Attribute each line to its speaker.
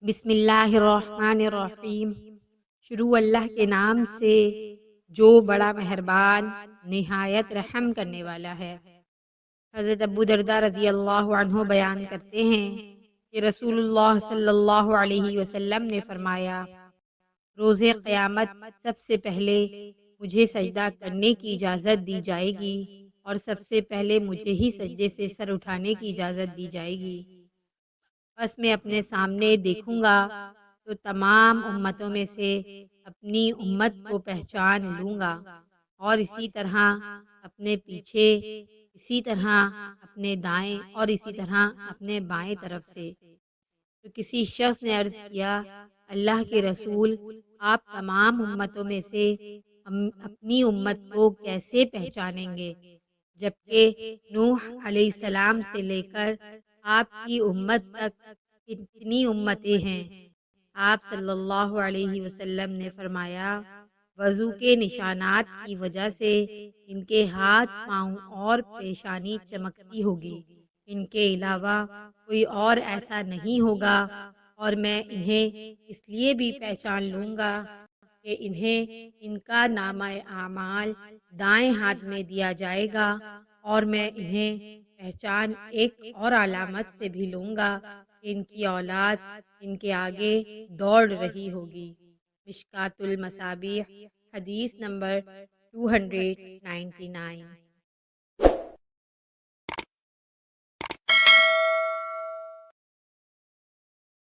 Speaker 1: بسم اللہ الرحمن الرحیم۔ شروع اللہ کے نام سے جو بڑا مہربان نہایت رحم کرنے والا ہے۔ حضرت ابو درداء رضی اللہ عنہ بیان کرتے ہیں کہ رسول اللہ صلی اللہ علیہ وسلم نے فرمایا، روز قیامت سب سے پہلے مجھے سجدہ کرنے کی اجازت دی جائے گی اور سب سے پہلے مجھے ہی سجدے سے سر اٹھانے کی اجازت دی جائے گی۔ بس میں اپنے سامنے دیکھوں گا تو تمام امتوں میں سے اپنی امت کو پہچان لوں گا، اور اسی طرح اپنے پیچھے، اسی طرح اپنے دائیں اور اسی طرح اپنے بائیں طرف سے۔ تو کسی شخص نے عرض کیا، اللہ کے رسول، آپ تمام امتوں میں سے اپنی امت کو کیسے پہچانیں گے، جبکہ نوح علیہ السلام سے لے کر آپ کی امت تک کتنی امتیں ہیں؟ آپ صلی اللہ علیہ وسلم نے فرمایا، وضو کے نشانات کی وجہ سے ان کے ہاتھ، پاؤں اور پیشانی چمکتی ہوگی، ان کے علاوہ کوئی اور ایسا نہیں ہوگا، اور میں انہیں اس لیے بھی پہچان لوں گا کہ انہیں ان کا نامہ اعمال دائیں ہاتھ میں دیا جائے گا، اور میں انہیں پہچان ایک اور علامت سے بھی لوں گا کہ ان کی اولاد ان کے آگے دوڑ رہی ہوگی۔ مشکوٰۃ المصابیح، حدیث نمبر 299۔